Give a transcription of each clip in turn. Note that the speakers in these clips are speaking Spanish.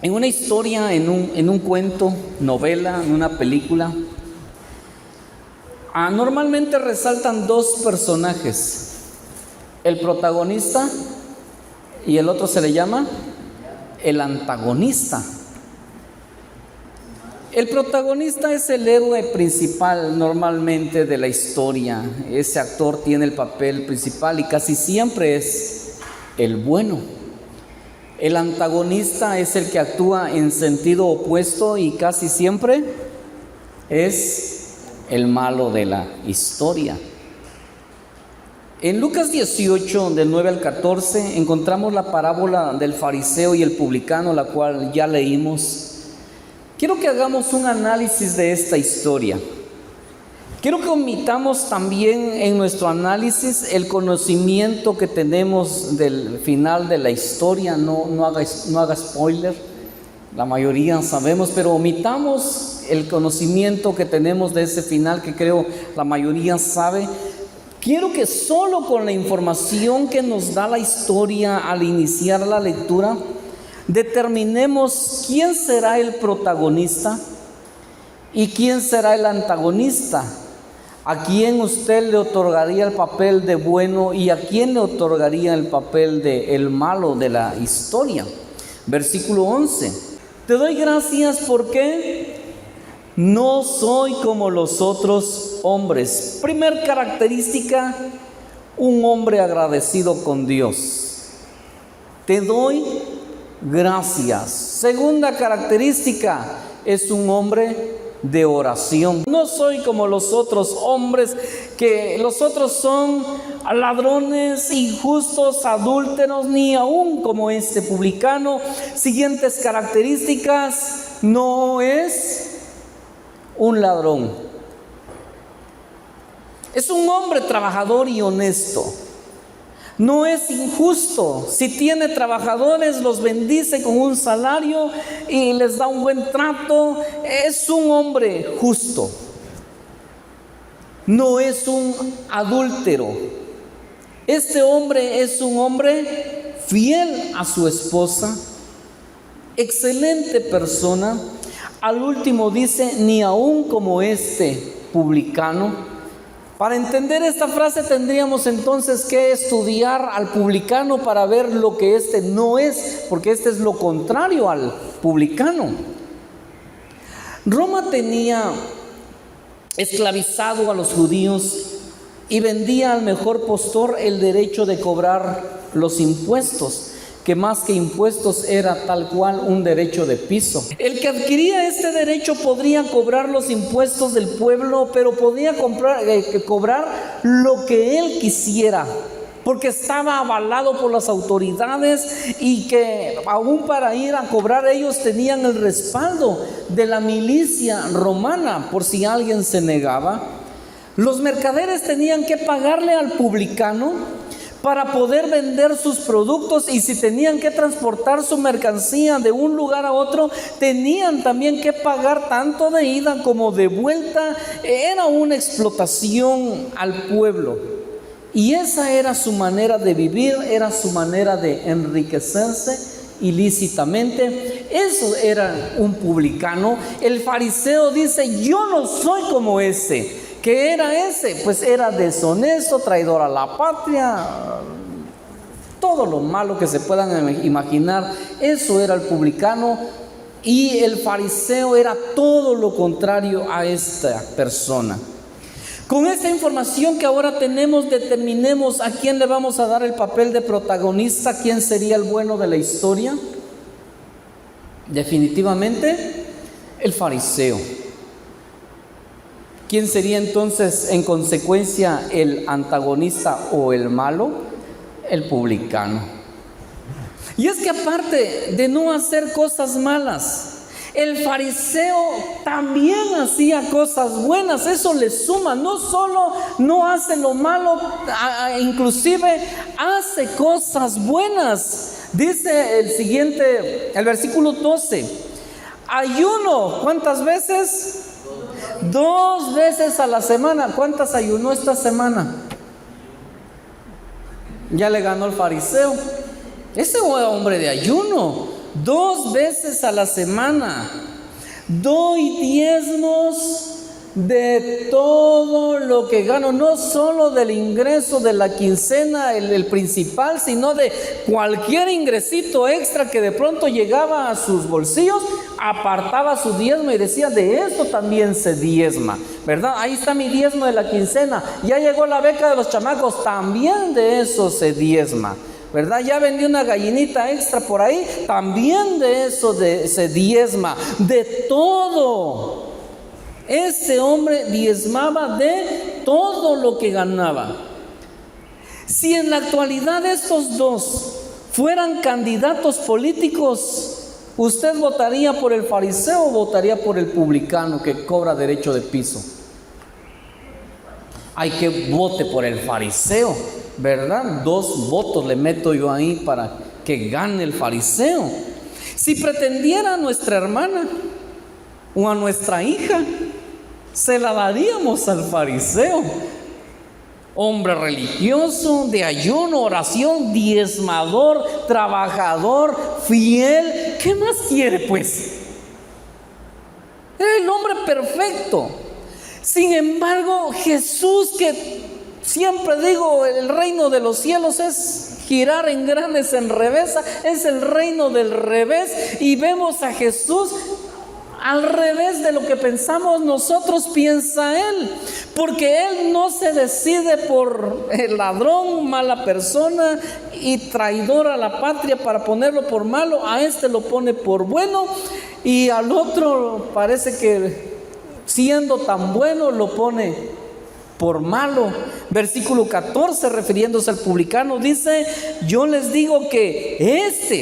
En una historia, en un cuento, novela, en una película, normalmente resaltan dos personajes, el protagonista y el otro se le llama el antagonista. El protagonista es el héroe principal normalmente de la historia. Ese actor tiene el papel principal y casi siempre es el bueno. El antagonista es el que actúa en sentido opuesto y casi siempre es el malo de la historia. En Lucas 18, del 9 al 14, encontramos la parábola del fariseo y el publicano, la cual ya leímos. Quiero que hagamos un análisis de esta historia. Quiero que omitamos también en nuestro análisis el conocimiento que tenemos del final de la historia. No haga spoiler, la mayoría sabemos, pero omitamos el conocimiento que tenemos de ese final que creo la mayoría sabe. Quiero que solo con la información que nos da la historia al iniciar la lectura, determinemos quién será el protagonista y quién será el antagonista. ¿A quién usted le otorgaría el papel de bueno y a quién le otorgaría el papel de el malo de la historia? Versículo 11. Te doy gracias porque no soy como los otros hombres. Primer característica, un hombre agradecido con Dios. Te doy gracias. Segunda característica, es un hombre de oración. No soy como los otros hombres, que los otros son ladrones, injustos, adúlteros, ni aún como este publicano. Siguientes características, no es un ladrón. Es un hombre trabajador y honesto. No es injusto. Si tiene trabajadores, los bendice con un salario y les da un buen trato. Es un hombre justo. No es un adúltero. Este hombre es un hombre fiel a su esposa. Excelente persona. Al último dice, ni aún como este publicano. Para entender esta frase tendríamos entonces que estudiar al publicano para ver lo que este no es, porque este es lo contrario al publicano. Roma tenía esclavizado a los judíos y vendía al mejor postor el derecho de cobrar los impuestos, que más que impuestos era tal cual un derecho de piso. El que adquiría este derecho podría cobrar los impuestos del pueblo, pero podía cobrar lo que él quisiera, porque estaba avalado por las autoridades y que aún para ir a cobrar ellos tenían el respaldo de la milicia romana por si alguien se negaba. Los mercaderes tenían que pagarle al publicano para poder vender sus productos, y si tenían que transportar su mercancía de un lugar a otro, tenían también que pagar tanto de ida como de vuelta. Era una explotación al pueblo, y esa era su manera de vivir, era su manera de enriquecerse ilícitamente. Eso era un publicano. El fariseo dice, yo no soy como ese. ¿Qué era ese? Pues era deshonesto, traidor a la patria, todo lo malo que se puedan imaginar. Eso era el publicano, y el fariseo era todo lo contrario a esta persona. Con esta información que ahora tenemos, determinemos a quién le vamos a dar el papel de protagonista, quién sería el bueno de la historia. Definitivamente el fariseo. ¿Quién sería entonces en consecuencia el antagonista o el malo? El publicano. Y es que aparte de no hacer cosas malas, el fariseo también hacía cosas buenas. Eso le suma. No solo no hace lo malo, inclusive hace cosas buenas. Dice el versículo 12: ayuno, ¿cuántas veces? 2 veces a la semana. ¿Cuántas ayunó esta semana? Ya le ganó el fariseo. Ese hombre de ayuno 2 veces a la semana. Doy diezmos de todo lo que gano, no solo del ingreso de la quincena, el principal, sino de cualquier ingresito extra que de pronto llegaba a sus bolsillos, apartaba su diezmo y decía, de esto también se diezma, ¿verdad? Ahí está mi diezmo de la quincena, ya llegó la beca de los chamacos, también de eso se diezma, ¿verdad? Ya vendí una gallinita extra por ahí, también de eso se diezma, de todo. Ese hombre diezmaba de todo lo que ganaba. Si en la actualidad estos dos fueran candidatos políticos, ¿usted votaría por el fariseo o votaría por el publicano que cobra derecho de piso? Hay que vote por el fariseo, ¿verdad? 2 votos le meto yo ahí para que gane el fariseo. Si pretendiera a nuestra hermana o a nuestra hija, se la daríamos al fariseo. Hombre religioso, de ayuno, oración, diezmador, trabajador, fiel. ¿Qué más quiere, pues? El hombre perfecto. Sin embargo, Jesús, que siempre digo, el reino de los cielos es girar en granes en reversa, es el reino del revés, y vemos a Jesús al revés de lo que pensamos nosotros, piensa Él, porque Él no se decide por el ladrón, mala persona y traidor a la patria para ponerlo por malo. A este lo pone por bueno y al otro parece que siendo tan bueno lo pone por malo. Versículo 14, refiriéndose al publicano, dice: yo les digo que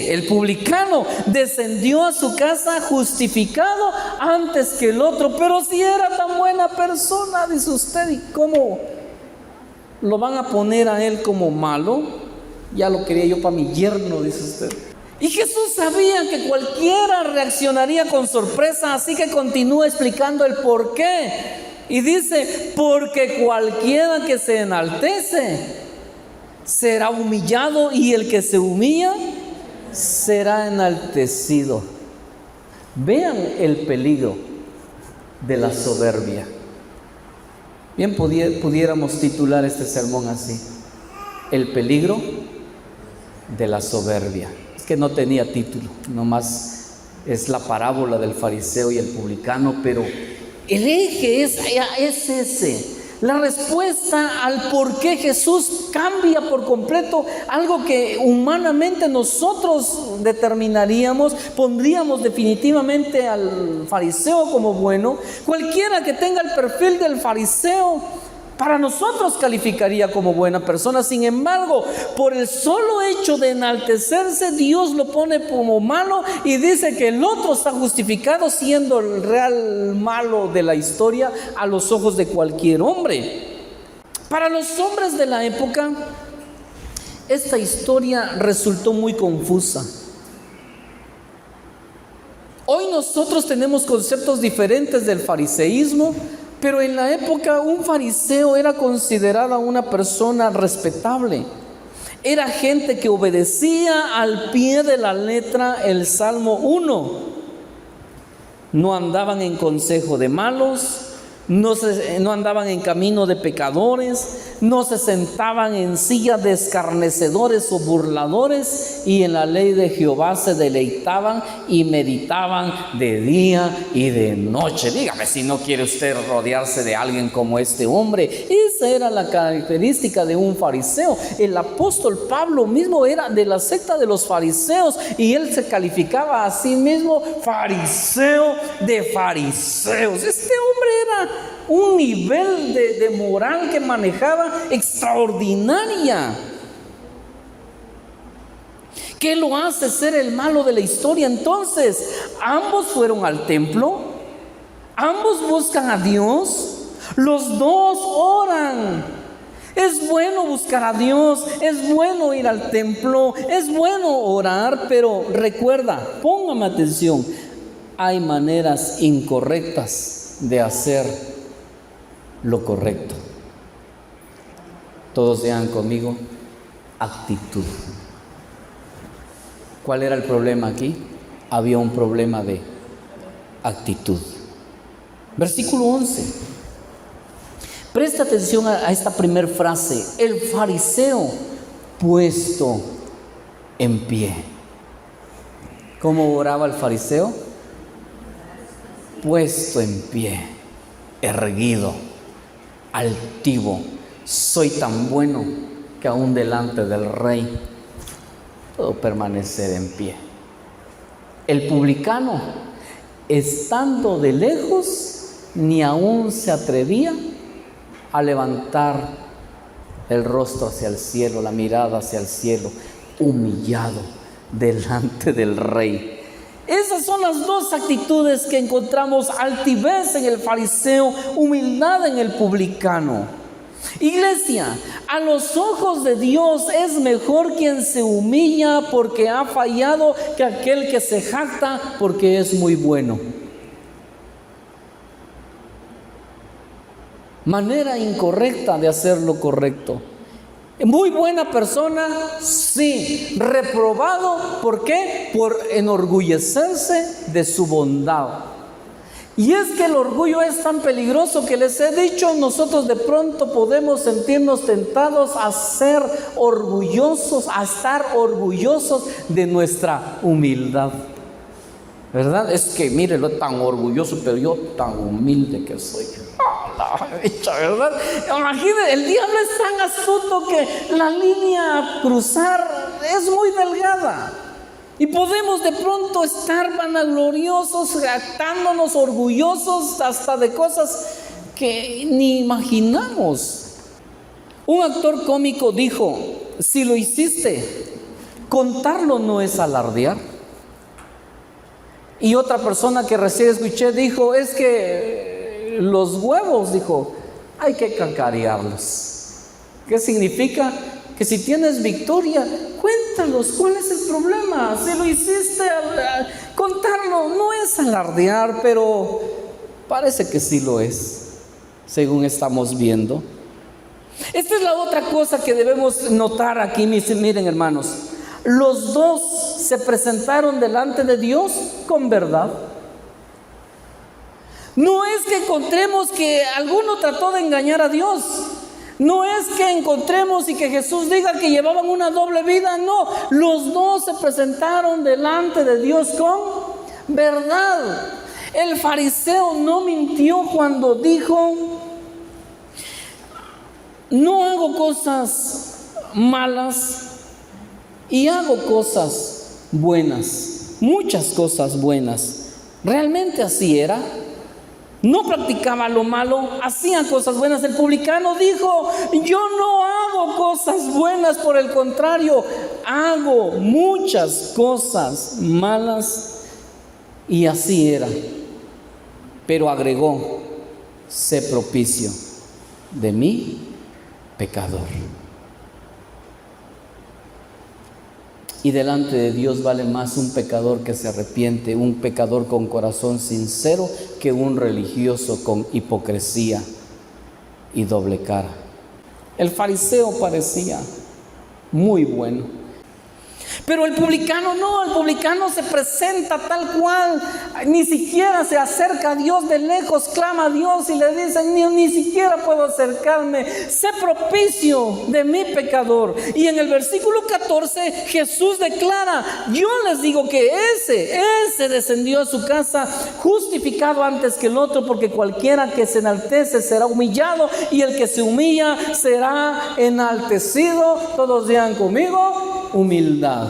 el publicano, descendió a su casa justificado antes que el otro. Pero si era tan buena persona, dice usted, ¿y cómo lo van a poner a él como malo? Ya lo quería yo para mi yerno, dice usted. Y Jesús sabía que cualquiera reaccionaría con sorpresa, así que continúa explicando el por qué. Y dice: porque cualquiera que se enaltece será humillado, y el que se humilla será enaltecido. Vean el peligro de la soberbia. Bien, pudiéramos titular este sermón así: el peligro de la soberbia. Es que no tenía título, nomás es la parábola del fariseo y el publicano, pero el eje es ese. La respuesta al por qué Jesús cambia por completo algo que humanamente nosotros determinaríamos, pondríamos definitivamente al fariseo como bueno. Cualquiera que tenga el perfil del fariseo, para nosotros calificaría como buena persona. Sin embargo, por el solo hecho de enaltecerse, Dios lo pone como malo y dice que el otro está justificado, siendo el real malo de la historia a los ojos de cualquier hombre. Para los hombres de la época, esta historia resultó muy confusa. Hoy nosotros tenemos conceptos diferentes del fariseísmo, pero en la época un fariseo era considerada una persona respetable. Era gente que obedecía al pie de la letra el Salmo 1. No andaban en consejo de malos, no andaban en camino de pecadores, no se sentaban en silla de escarnecedores o burladores, y en la ley de Jehová se deleitaban y meditaban de día y de noche. Dígame si no quiere usted rodearse de alguien como este hombre. Esa era la característica de un fariseo. El apóstol Pablo mismo era de la secta de los fariseos, y él se calificaba a sí mismo fariseo de fariseos. Este hombre era un nivel de moral que manejaba extraordinaria. ¿Qué lo hace ser el malo de la historia? Entonces, ambos fueron al templo, ambos buscan a Dios, los dos oran. Es bueno buscar a Dios, es bueno ir al templo, es bueno orar, pero recuerda, póngame atención, hay maneras incorrectas de hacer lo correcto. Todos vean conmigo: actitud. ¿Cuál era el problema aquí? había un problema de actitud. Versículo 11. Presta atención a esta primera frase. El fariseo puesto en pie. ¿Cómo oraba el fariseo? Puesto en pie, erguido, altivo. Soy tan bueno que aún delante del rey puedo permanecer en pie. El publicano, estando de lejos, ni aún se atrevía a levantar el rostro hacia el cielo, la mirada hacia el cielo, humillado delante del rey. Esas son las dos actitudes que encontramos: altivez en el fariseo, humildad en el publicano. Iglesia, a los ojos de Dios es mejor quien se humilla porque ha fallado que aquel que se jacta porque es muy bueno. Manera incorrecta de hacer lo correcto. Muy buena persona, sí. Reprobado, ¿por qué? Por enorgullecerse de su bondad. Y es que el orgullo es tan peligroso que les he dicho, nosotros de pronto podemos sentirnos tentados a ser orgullosos, a estar orgullosos de nuestra humildad. ¿Verdad? Es que mire, lo tan orgulloso, pero yo tan humilde que soy. ¿Verdad? Imagínense, el diablo es tan astuto que la línea a cruzar es muy delgada. Y podemos de pronto estar vanagloriosos, jactándonos, orgullosos hasta de cosas que ni imaginamos. Un actor cómico dijo: si lo hiciste, contarlo no es alardear. Y otra persona que recién escuché dijo: es que los huevos, dijo, hay que cacarearlos. ¿Qué significa? Que si tienes victoria, cuéntalos. ¿Cuál es el problema? Si lo hiciste, contarlo no es alardear, pero parece que sí lo es, según estamos viendo. Esta es la otra cosa que debemos notar aquí. Miren, hermanos, los dos se presentaron delante de Dios con verdad. No es que encontremos que alguno trató de engañar a Dios. No es que encontremos y que Jesús diga que llevaban una doble vida. No, los dos se presentaron delante de Dios con verdad. El fariseo no mintió cuando dijo: no hago cosas malas y hago cosas buenas, muchas cosas buenas. Realmente así era. No practicaba lo malo, hacía cosas buenas. El publicano dijo: yo no hago cosas buenas, por el contrario, hago muchas cosas malas. Y así era. Pero agregó: sé propicio de mí, pecador. Y delante de Dios vale más un pecador que se arrepiente, un pecador con corazón sincero, que un religioso con hipocresía y doble cara. El fariseo parecía muy bueno, pero el publicano no. El publicano se presenta tal cual, ni siquiera se acerca a Dios, de lejos clama a Dios y le dice: ni siquiera puedo acercarme, sé propicio de mi pecador. Y en el versículo 14 Jesús declara: yo les digo que ese descendió a su casa justificado antes que el otro, porque cualquiera que se enaltece será humillado, y el que se humilla será enaltecido. Todos digan conmigo: humildad.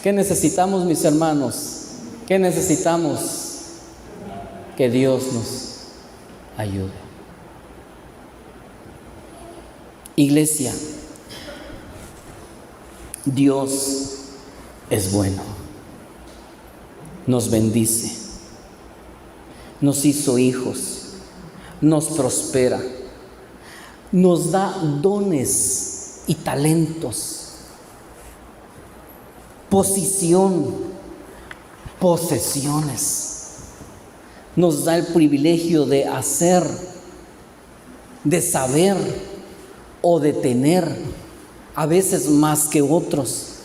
¿Qué necesitamos, mis hermanos? ¿Qué necesitamos? Que Dios nos ayude. Iglesia, Dios es bueno, nos bendice, nos hizo hijos, nos prospera, nos da dones y talentos, posición, posesiones. Nos da el privilegio de hacer, de saber o de tener, a veces más que otros.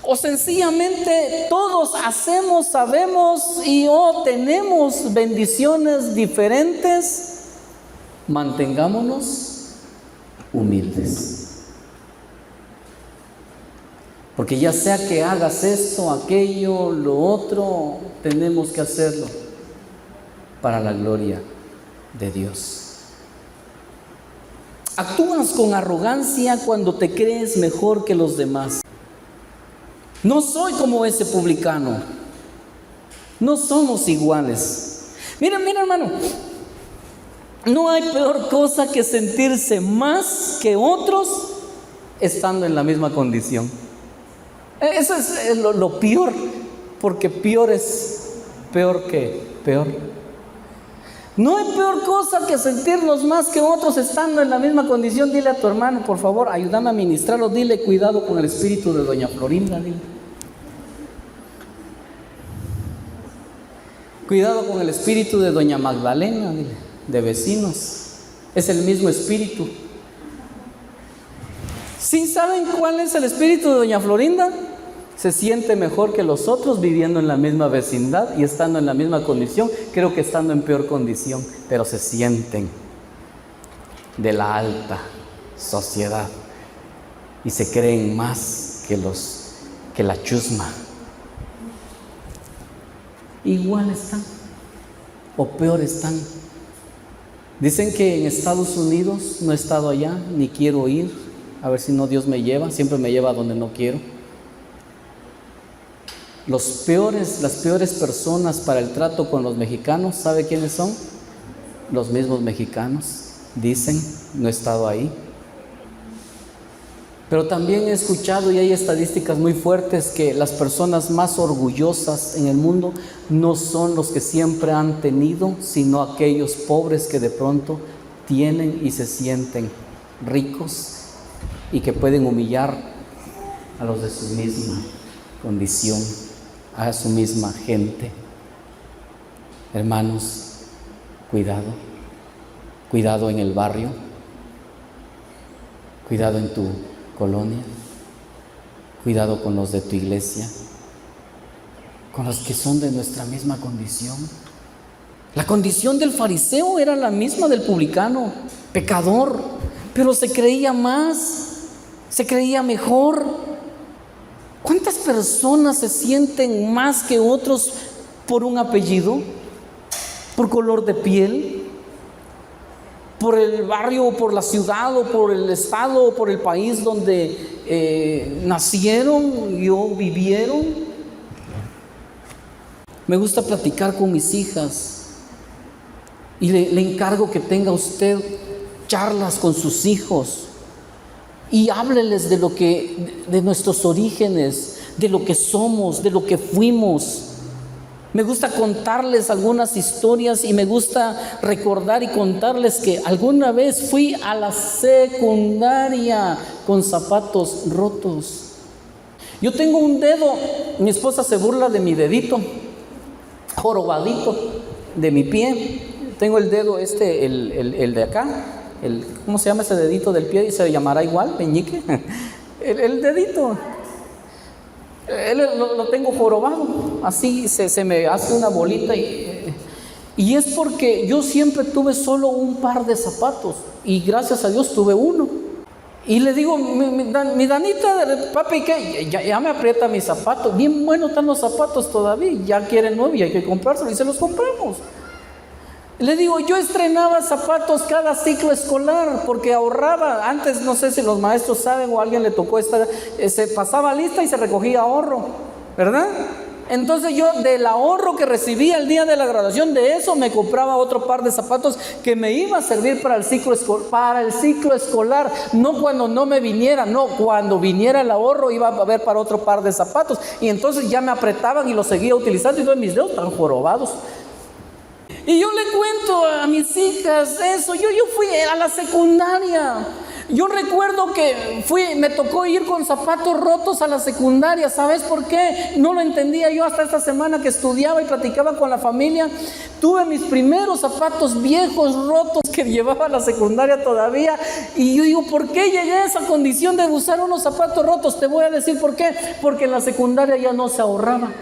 O sencillamente todos hacemos, sabemos y tenemos bendiciones diferentes. Mantengámonos humildes. Porque ya sea que hagas esto, aquello, lo otro, tenemos que hacerlo para la gloria de Dios. Actúas con arrogancia cuando te crees mejor que los demás. No soy como ese publicano. No somos iguales. Mira, hermano. No hay peor cosa que sentirse más que otros estando en la misma condición. Eso es lo peor, porque peor es peor que peor. No hay peor cosa que sentirnos más que otros estando en la misma condición. Dile a tu hermano, por favor, ayúdame a ministrarlo. Dile, cuidado con el espíritu de doña Florinda. Dile. Cuidado con el espíritu de doña Magdalena, dile, de vecinos. Es el mismo espíritu. ¿Sí saben cuál es el espíritu de doña Florinda? Se siente mejor que los otros viviendo en la misma vecindad y estando en la misma condición. Creo que estando en peor condición, pero se sienten de la alta sociedad y se creen más que la chusma. Igual están o peor están. Dicen que en Estados Unidos, no he estado allá ni quiero ir, a ver si no Dios me lleva, siempre me lleva a donde no quiero. Las peores personas para el trato con los mexicanos, ¿sabe quiénes son? Los mismos mexicanos, dicen, no he estado ahí. Pero también he escuchado y hay estadísticas muy fuertes que las personas más orgullosas en el mundo no son los que siempre han tenido, sino aquellos pobres que de pronto tienen y se sienten ricos y que pueden humillar a los de su misma condición, a su misma gente. Hermanos, cuidado en el barrio, cuidado en tu colonia, cuidado con los de tu iglesia, con los que son de nuestra misma condición. La condición del fariseo era la misma del publicano, pecador, pero se creía más, se creía mejor. ¿Cuántas personas se sienten más que otros por un apellido, por color de piel, por el barrio, o por la ciudad, o por el estado, o por el país donde nacieron o vivieron? Me gusta platicar con mis hijas y le encargo que tenga usted charlas con sus hijos y hábleles de nuestros orígenes, de lo que somos, de lo que fuimos. Me gusta contarles algunas historias y me gusta recordar y contarles que alguna vez fui a la secundaria con zapatos rotos. Yo tengo un dedo, mi esposa se burla de mi dedito, jorobadito de mi pie. Tengo el dedo el de acá, ¿cómo se llama ese dedito del pie? ¿Y se llamará igual, meñique? el dedito. Lo tengo jorobado, así se me hace una bolita y es porque yo siempre tuve solo un par de zapatos y gracias a Dios tuve uno. Y le digo, mi Danita, papi, ¿qué? Ya me aprieta mis zapatos, bien buenos están los zapatos todavía, ya quieren nuevo y hay que comprárselos y se los compramos. Le digo, yo estrenaba zapatos cada ciclo escolar porque ahorraba. Antes, no sé si los maestros saben o a alguien le tocó se pasaba lista y se recogía ahorro, ¿verdad? Entonces yo del ahorro que recibía el día de la graduación, de eso me compraba otro par de zapatos que me iba a servir para el ciclo escolar, no cuando no me viniera, no, cuando viniera el ahorro iba a haber para otro par de zapatos. Y entonces ya me apretaban y los seguía utilizando y todos mis dedos estaban jorobados. Y yo le cuento a mis hijas eso. Yo fui a la secundaria. Yo recuerdo que me tocó ir con zapatos rotos a la secundaria. ¿Sabes por qué? No lo entendía yo hasta esta semana que estudiaba y platicaba con la familia. Tuve mis primeros zapatos viejos, rotos, que llevaba a la secundaria todavía. Y yo digo, ¿por qué llegué a esa condición de usar unos zapatos rotos? Te voy a decir por qué. Porque en la secundaria ya no se ahorraba.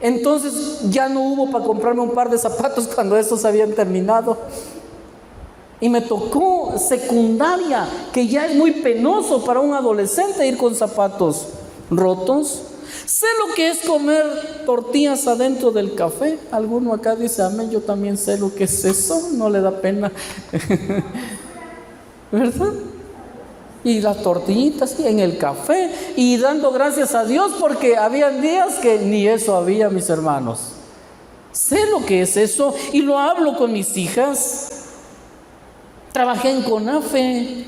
Entonces ya no hubo para comprarme un par de zapatos cuando esos habían terminado. Y me tocó secundaria, que ya es muy penoso para un adolescente ir con zapatos rotos. Sé lo que es comer tortillas adentro del café. Alguno acá dice amén, yo también sé lo que es eso, no le da pena. ¿Verdad? Y las tortillitas en el café, y dando gracias a Dios porque habían días que ni eso había, mis hermanos. Sé lo que es eso y lo hablo con mis hijas. Trabajé en CONAFE,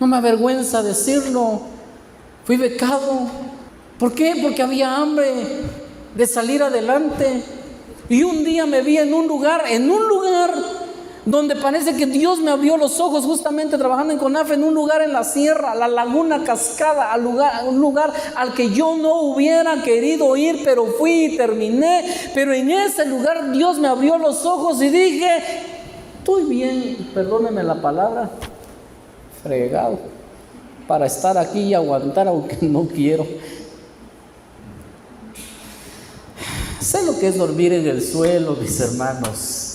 no me avergüenza decirlo. Fui becado. ¿Por qué? Porque había hambre de salir adelante. Y un día me vi en un lugar donde parece que Dios me abrió los ojos, justamente trabajando en CONAFE, en un lugar en la sierra, la Laguna Cascada, un lugar al que yo no hubiera querido ir, pero fui y terminé. Pero en ese lugar Dios me abrió los ojos y dije, estoy bien, perdónenme la palabra, fregado, para estar aquí y aguantar aunque no quiero. Sé lo que es dormir en el suelo, mis hermanos.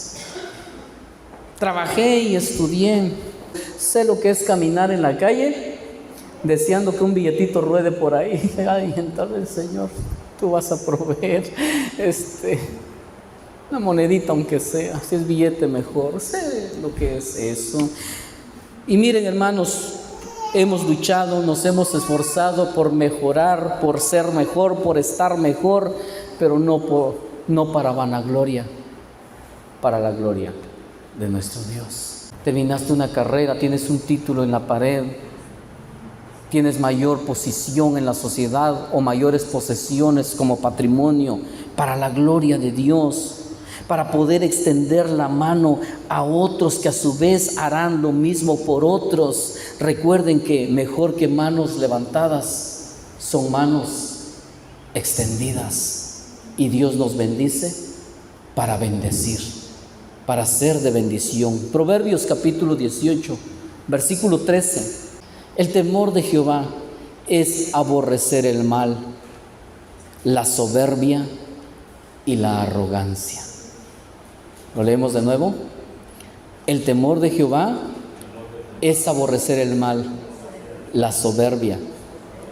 Trabajé y estudié. Sé lo que es caminar en la calle deseando que un billetito ruede por ahí. Ay, entonces, Señor, tú vas a proveer una monedita, aunque sea, si es billete mejor. Sé lo que es eso. Y miren, hermanos, hemos luchado, nos hemos esforzado por mejorar, por ser mejor, por estar mejor, pero no para vanagloria, para la gloria de nuestro Dios. Terminaste una carrera, tienes un título en la pared, tienes mayor posición en la sociedad o mayores posesiones como patrimonio, para la gloria de Dios, para poder extender la mano a otros que a su vez harán lo mismo por otros. Recuerden que mejor que manos levantadas son manos extendidas, y Dios nos bendice para bendecir, para ser de bendición. Proverbios capítulo 18, versículo 13. El temor de Jehová es aborrecer el mal, la soberbia y la arrogancia. ¿Lo leemos de nuevo? El temor de Jehová es aborrecer el mal, la soberbia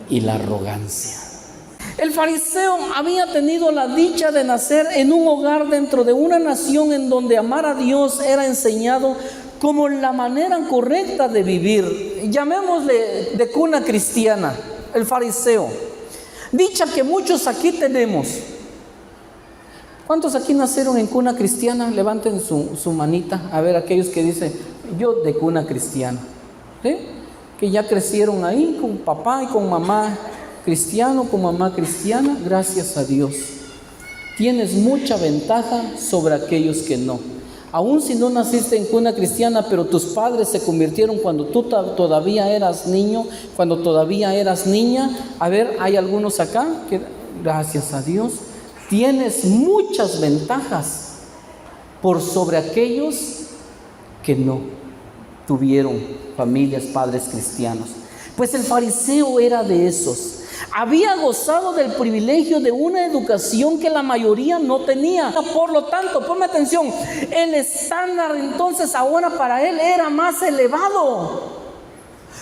y la arrogancia. El fariseo había tenido la dicha de nacer en un hogar dentro de una nación en donde amar a Dios era enseñado como la manera correcta de vivir. Llamémosle de cuna cristiana, el fariseo. Dicha que muchos aquí tenemos. ¿Cuántos aquí nacieron en cuna cristiana? Levanten su manita. A ver, aquellos que dicen, yo de cuna cristiana. ¿Sí? Que ya crecieron ahí con papá y con mamá cristiano, con mamá cristiana. Gracias a Dios. Tienes mucha ventaja sobre aquellos que no. Aún si no naciste en cuna cristiana, pero tus padres se convirtieron cuando tú todavía eras niño, cuando todavía eras niña. A ver, hay algunos acá que, gracias a Dios, tienes muchas ventajas por sobre aquellos que no tuvieron familias, padres cristianos. Pues el fariseo era de esos. Había gozado del privilegio de una educación que la mayoría no tenía. Por lo tanto, ponme atención, el estándar entonces ahora para él era más elevado.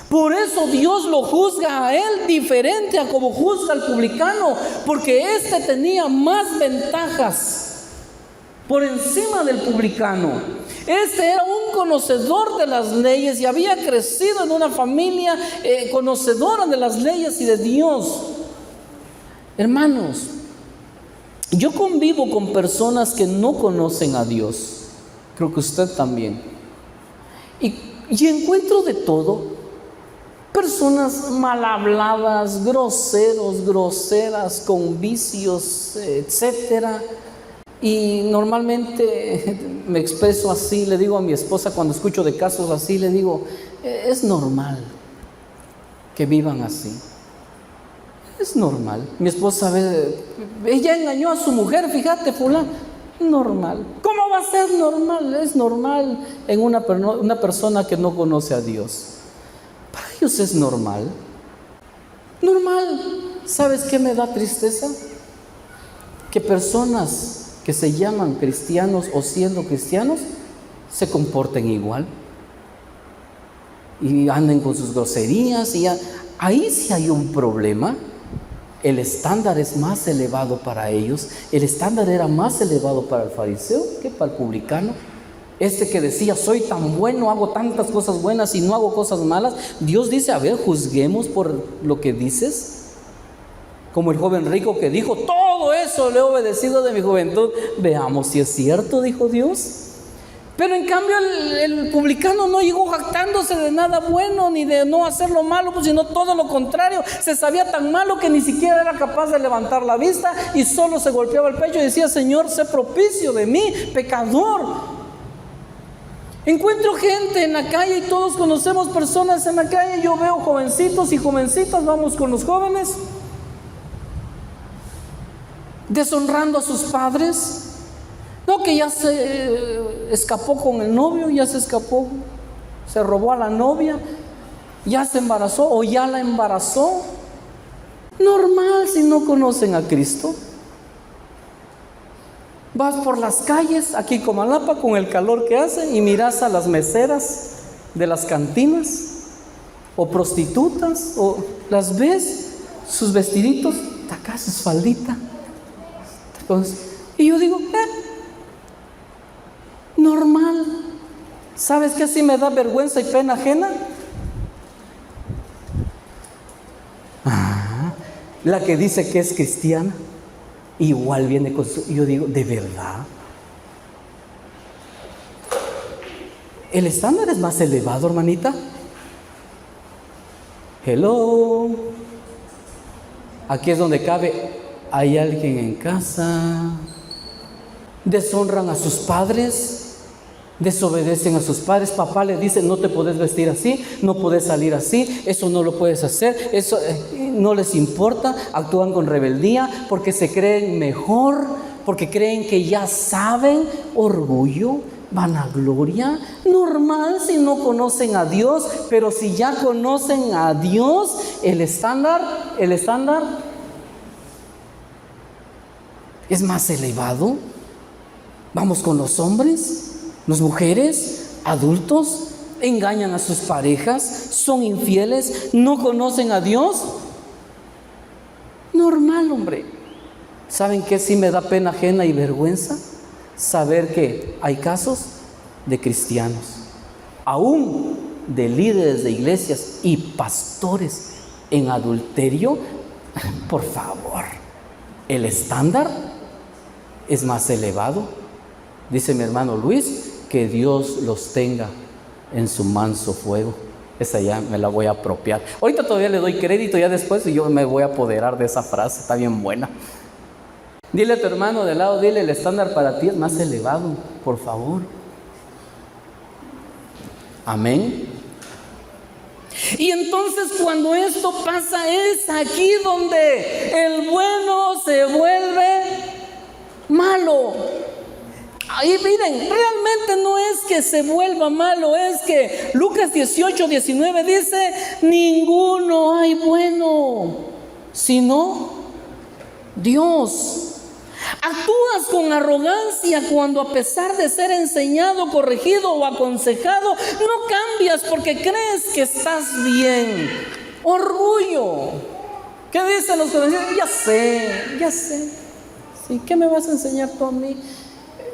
Por eso Dios lo juzga a él diferente a como juzga al publicano, porque éste tenía más ventajas por encima del publicano. Este era un conocedor de las leyes y había crecido en una familia conocedora de las leyes y de Dios. Hermanos, yo convivo con personas que no conocen a Dios. Creo que usted también. Y encuentro de todo. Personas mal habladas, groseros, groseras, con vicios, etcétera. Y normalmente me expreso así, le digo a mi esposa cuando escucho de casos así, le digo, es normal. que vivan así. Es normal. Mi esposa ella engañó a su mujer, fíjate, fulano. Normal. ¿Cómo va a ser normal? Es normal en una persona que no conoce a Dios. Para ellos es normal. Normal. ¿Sabes qué me da tristeza? Que personas que se llaman cristianos o siendo cristianos se comporten igual y anden con sus groserías y ahí sí hay un problema. El estándar es más elevado para ellos. El estándar era más elevado para el fariseo que para el publicano. Este que decía, soy tan bueno, hago tantas cosas buenas y no hago cosas malas. Dios dice, a ver, juzguemos por lo que dices. Como el joven rico que dijo, todo eso le he obedecido de mi juventud. Veamos si es cierto, dijo Dios. Pero en cambio el publicano no llegó jactándose de nada bueno ni de no hacer lo malo, sino todo lo contrario. Se sabía tan malo que ni siquiera era capaz de levantar la vista y solo se golpeaba el pecho y decía, Señor, sé propicio de mí, pecador. Encuentro gente en la calle y todos conocemos personas en la calle. Yo veo jovencitos y jovencitas, vamos con los jóvenes, deshonrando a sus padres. No, que ya se escapó con el novio, ya se escapó, se robó a la novia, ya se embarazó o ya la embarazó. Normal si no conocen a Cristo. Vas por las calles, aquí en Comalapa, con el calor que hace, y miras a las meseras de las cantinas o prostitutas, o las ves, sus vestiditos, acá sus falditas. Y yo digo, normal. ¿Sabes qué así me da vergüenza y pena ajena? La que dice que es cristiana, igual viene con su... Yo digo, ¿de verdad? El estándar es más elevado, hermanita. Hello. Aquí es donde cabe. Hay alguien en casa. Deshonran a sus padres, desobedecen a sus padres. Papá le dice, no te puedes vestir así, no puedes salir así, eso no lo puedes hacer, eso no les importa. Actúan con rebeldía porque se creen mejor, porque creen que ya saben. Orgullo, vanagloria. Normal si no conocen a Dios, pero si ya conocen a Dios, el estándar es más elevado. Vamos con los hombres, las mujeres, adultos, engañan a sus parejas, son infieles, no conocen a Dios. Normal, hombre. ¿Saben qué sí me da pena ajena y vergüenza? Saber que hay casos de cristianos, aún de líderes de iglesias y pastores en adulterio. Por favor, el estándar es más elevado. Dice mi hermano Luis, que Dios los tenga en su manso fuego. Esa ya me la voy a apropiar. Ahorita todavía le doy crédito, ya después yo me voy a apoderar de esa frase, está bien buena. Dile a tu hermano de lado, dile, el estándar para ti es más elevado, por favor. Amén. Y entonces cuando esto pasa, es aquí donde el bueno se vuelve malo. Ahí miren, realmente no es que se vuelva malo, es que Lucas 18:19 dice, ninguno hay bueno, sino Dios. Actúas con arrogancia cuando, a pesar de ser enseñado, corregido o aconsejado, no cambias porque crees que estás bien. Orgullo. ¿Qué dicen los que dicen? Ya sé. ¿Sí? ¿Qué me vas a enseñar tú a mí?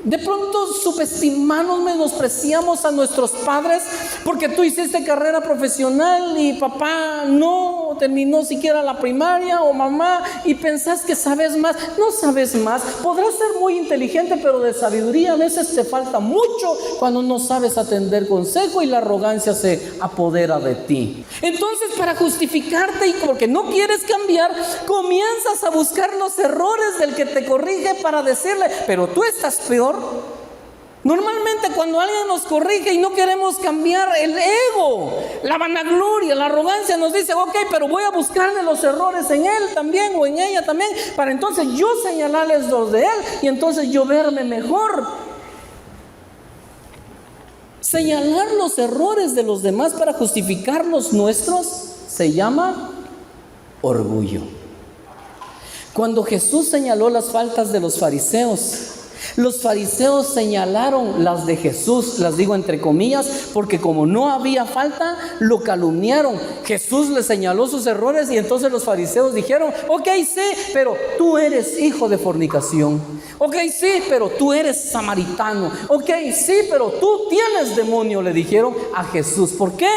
De pronto subestimamos, menospreciamos a nuestros padres porque tú hiciste carrera profesional y papá no terminó siquiera la primaria, o mamá, y pensás que sabes más. No sabes más. Podrás ser muy inteligente, pero de sabiduría a veces te falta mucho cuando no sabes atender consejo y la arrogancia se apodera de ti. Entonces, para justificarte y porque no quieres cambiar, comienzas a buscar los errores del que te corrige para decirle, pero tú estás peor. Normalmente cuando alguien nos corrige y no queremos cambiar, el ego, la vanagloria, la arrogancia nos dice, ok, pero voy a buscarle los errores en él también o en ella también, para entonces yo señalarles los de él y entonces yo verme mejor. Señalar los errores de los demás para justificar los nuestros se llama orgullo. Cuando Jesús señaló las faltas de los fariseos señalaron las de Jesús, las digo entre comillas, porque como no había falta, lo calumniaron. Jesús le señaló sus errores y entonces los fariseos dijeron, ok, sí, pero tú eres hijo de fornicación. Ok, sí, pero tú eres samaritano. Ok, sí, pero tú tienes demonio, le dijeron a Jesús. ¿Por qué?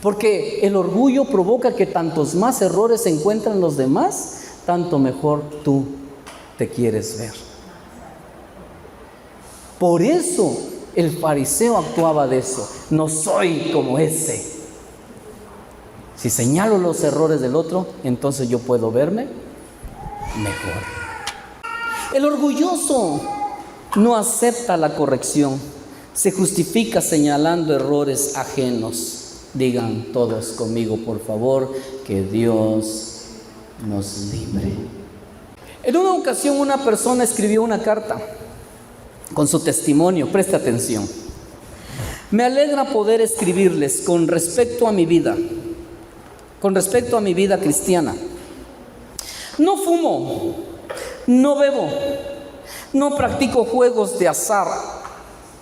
Porque el orgullo provoca que tantos más errores se encuentran los demás, tanto mejor tú te quieres ver. Por eso el fariseo actuaba de eso. No soy como ese. Si señalo los errores del otro, entonces yo puedo verme mejor. El orgulloso no acepta la corrección. Se justifica señalando errores ajenos. Digan todos conmigo, por favor, que Dios nos libre. En una ocasión una persona escribió una carta con su testimonio. Presta atención. Me alegra poder escribirles con respecto a mi vida cristiana. No fumo, no bebo, no practico juegos de azar,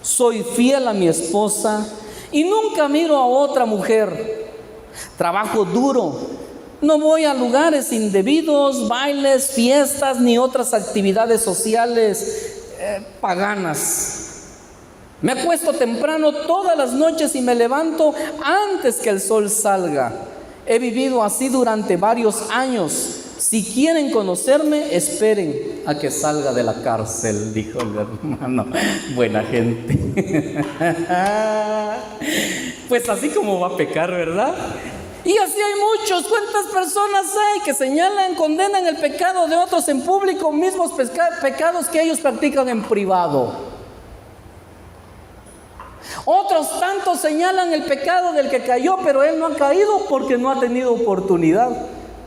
soy fiel a mi esposa y nunca miro a otra mujer. Trabajo duro, no voy a lugares indebidos, bailes, fiestas ni otras actividades sociales paganas. Me acuesto temprano todas las noches y me levanto antes que el sol salga. He vivido así durante varios años. Si quieren conocerme, esperen a que salga de la cárcel, dijo el hermano. Buena gente. Pues así como va a pecar, ¿verdad? Y así hay muchos. ¿Cuántas personas hay que señalan, condenan el pecado de otros en público, mismos pecados que ellos practican en privado? Otros tantos señalan el pecado del que cayó, pero él no ha caído porque no ha tenido oportunidad.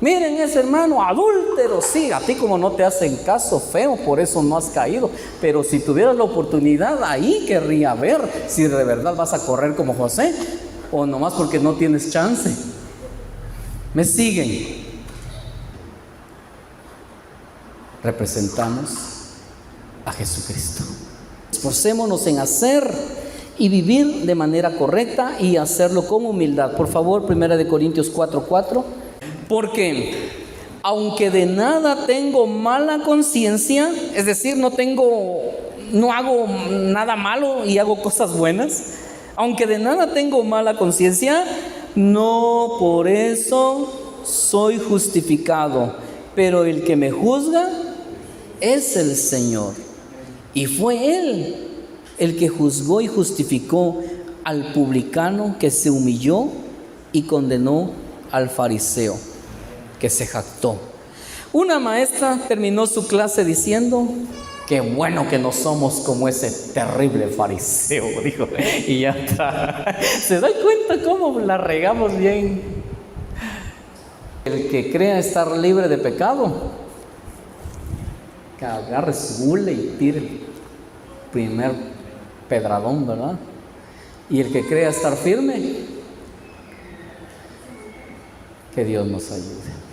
Miren ese hermano, adúltero, sí, a ti como no te hacen caso, feo, por eso no has caído. Pero si tuvieras la oportunidad, ahí querría ver si de verdad vas a correr como José o nomás porque no tienes chance. ¿Me siguen? Representamos a Jesucristo. Esforcémonos en hacer y vivir de manera correcta y hacerlo con humildad. Por favor, 1 Corintios 4:4. Porque aunque de nada tengo mala conciencia, es decir, no hago nada malo y hago cosas buenas, aunque de nada tengo mala conciencia, no por eso soy justificado, pero el que me juzga es el Señor. Y fue Él el que juzgó y justificó al publicano que se humilló y condenó al fariseo que se jactó. Una maestra terminó su clase diciendo: qué bueno que no somos como ese terrible fariseo, dijo. Y ya está. ¿Se da cuenta cómo la regamos bien? El que crea estar libre de pecado, que agarre su hule y tire el primer pedradón, ¿verdad? Y el que crea estar firme, que Dios nos ayude.